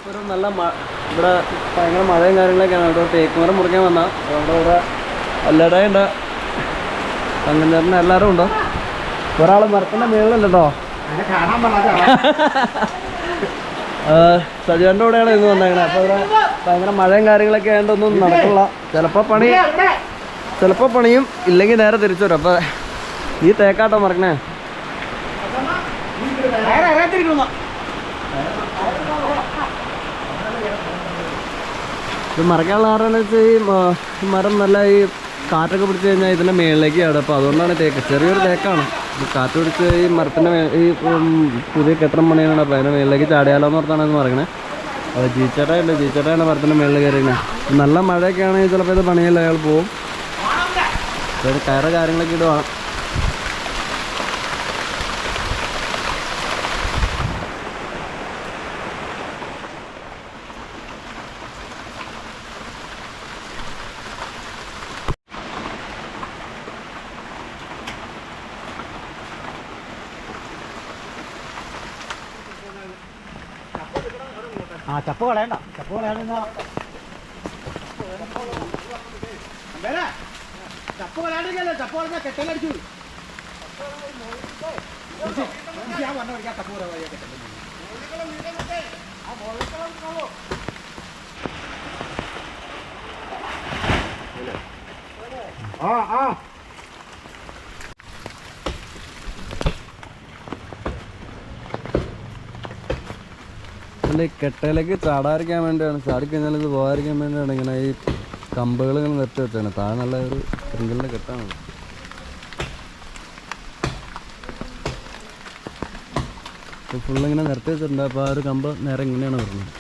ഒരു നല്ല ഇവിടെ ഭയങ്കര മഴയും കാര്യങ്ങളൊക്കെയാണ്. ഇവിടെ തേക്ക് മരം മുറിക്കാൻ വന്നാൽ അതുകൊണ്ട് ഇവിടെ എല്ലാവരുടെയും ഉണ്ട്. അങ്ങനെ എല്ലാവരും ഉണ്ടോ? ഒരാൾ മരത്തിൻ്റെ മേളിലല്ലോ കേട്ടോ. സജീവൻ്റെ കൂടെയാണ് ഇന്ന് വന്നേക്കണേ. അപ്പോൾ ഇവിടെ ഭയങ്കര മഴയും കാര്യങ്ങളൊക്കെ ആയതുകൊണ്ടൊന്നും നടക്കില്ല. ചിലപ്പോൾ പണിയും ഇല്ലെങ്കിൽ നേരെ തിരിച്ചു വരും. അപ്പോൾ ഈ തേക്കാട്ടോ മറക്കണേ. ഇത് മറക്കാനുള്ള കാരണം വെച്ചാൽ ഈ മരം നല്ല ഈ കാറ്റൊക്കെ പിടിച്ച് കഴിഞ്ഞാൽ ഇതിൻ്റെ മേളിലേക്ക് ആടും. അപ്പോൾ അതുകൊണ്ടാണ് തേക്ക്. ചെറിയൊരു തേക്കാണ്. കാറ്റ് പിടിച്ച് ഈ മരത്തിൻ്റെ ഈ പുതിയ കെട്ടിടം പണിയാണ്. അപ്പോൾ അതിൻ്റെ മേളിലേക്ക് ചാടിയാലോ എന്ന് ഓർത്താണ് ഇത് മറക്കണേ. അപ്പോൾ ജീച്ചേട്ടാണ് മരത്തിൻ്റെ മേളിൽ കയറിയിരുന്നത്. നല്ല മഴയൊക്കെ ആണെങ്കിൽ ചിലപ്പോൾ ഇത് പണിയില്ല, അയാൾ പോവും. അപ്പോൾ കയറ് കാര്യങ്ങളൊക്കെ ഇടുവാണ്. ചപ്പ് കളയണ്ട, ചപ്പ് കളയാണ്ട് ചപ്പ് കളയാണ്ടിരിക്കല്ലേ. ചപ്പ് കളഞ്ഞാൽ കെട്ടലടിച്ചു ഞാൻ വന്ന പഠിക്കാൻ ചപ്പ് കുറവായി കെട്ടൽ. ഈ കെട്ടയിലേക്ക് ചാടാതിരിക്കാൻ വേണ്ടിയാണ്, ചാടിക്കഴിഞ്ഞാൽ ഇത് പോകാതിരിക്കാൻ വേണ്ടിയാണ് ഇങ്ങനെ ഈ കമ്പുകൾ ഇങ്ങനെ നിർത്തി വെച്ചാണ്. താഴെ നല്ല ഒരു സ്പ്രിങ്കിളിൻ്റെ കെട്ടാണ്. ഫുള്ളിങ്ങനെ നിർത്തി വെച്ചിട്ടുണ്ട്. അപ്പോൾ ആ ഒരു കമ്പ് നേരെ ഇങ്ങനെയാണ് വരുന്നത്.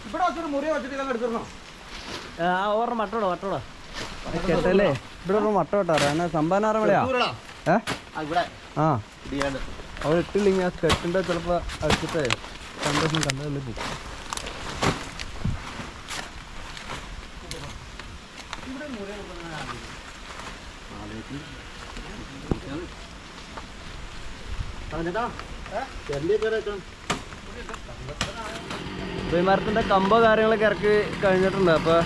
ഇവിടെ വെച്ചൊരു മുറി വെച്ചിട്ട് എടുത്തിരുന്നോ? ഓർമ്മ മട്ടോടോ കെട്ടല്ലേ. ഇവിടെ ഒരു മട്ട വെട്ടാറ് എന്നെ സംഭാവന വിളയാ. ആ അവർ ഇട്ടില്ലെങ്കിൽ ആ കെട്ടിൻ്റെ ചിലപ്പോൾ അടിച്ചിട്ടേ സന്തോഷം കണ്ടതല്ലേ പോകും. ഈ മരത്തിൻ്റെ കമ്പോ കാര്യങ്ങളൊക്കെ ഇറക്കി കഴിഞ്ഞിട്ടുണ്ട്. അപ്പോൾ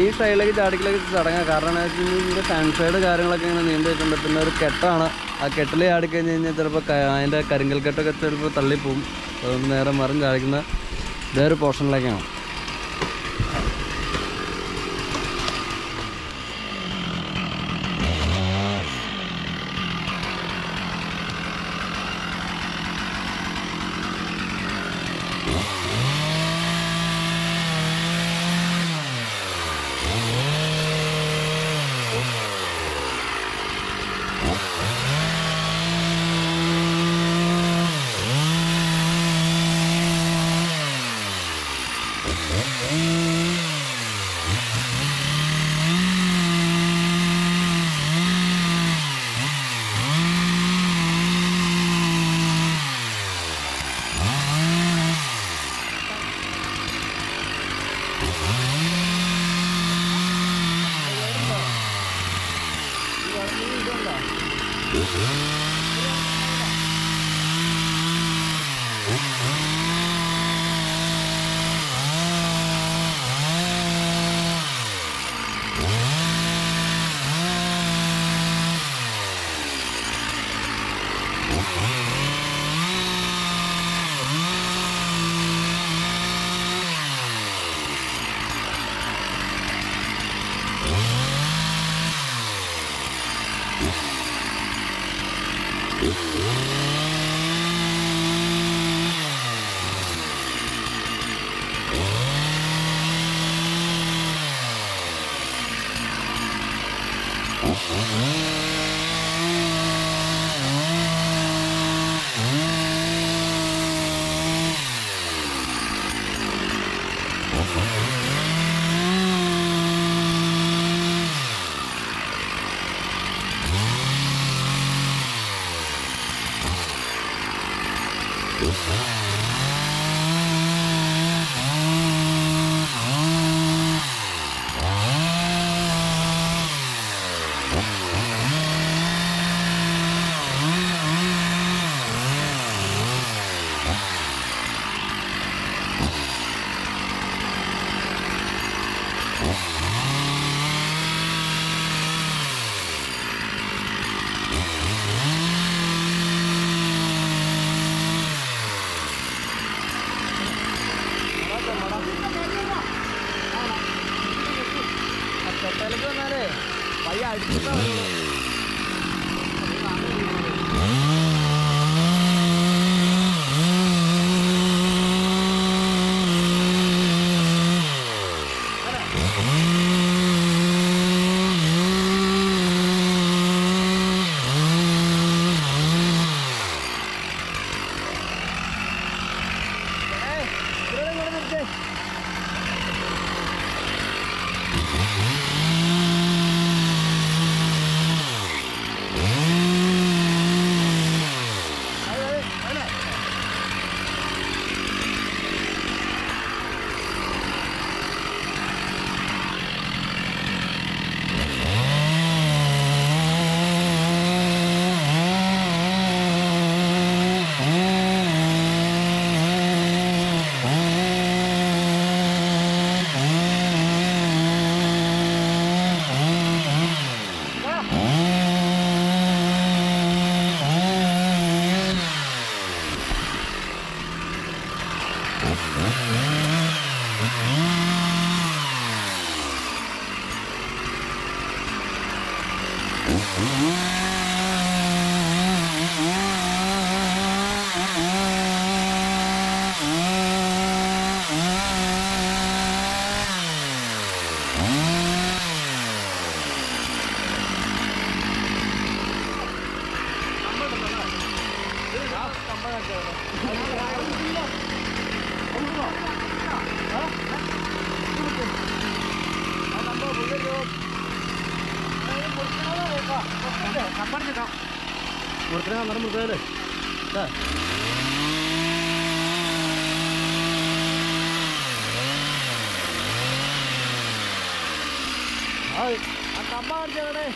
ഈ സൈഡിലേക്ക് ചാടിക്കലേക്ക് ചടങ്ങാം. കാരണം എന്താ വെച്ച് കഴിഞ്ഞാൽ ഇതിൻ്റെ സൺസൈഡ് കാര്യങ്ങളൊക്കെ ഇങ്ങനെ നീണ്ടു വെച്ചിട്ടുണ്ട്. പിന്നെ ഒരു കെട്ടാണ്. ആ കെട്ടിൽ ചാടിക്കഴിഞ്ഞ് കഴിഞ്ഞാൽ ചിലപ്പോൾ അതിൻ്റെ കരിങ്കൽ കെട്ടൊക്കെ ചിലപ്പോൾ തള്ളിപ്പോവും. അതുകൊണ്ട് നേരെ മരം ചാടിക്കുന്ന വേറൊരു പോർഷനിലേക്കാണ്. തെട്ടലേക്ക് വന്നാലേ പയ്യ അടിച്ചിട്ടാ മുറിക്കണ അന്നേരം മുറിക്കല്ലേ ആ കമ്പ കാണിച്ചേ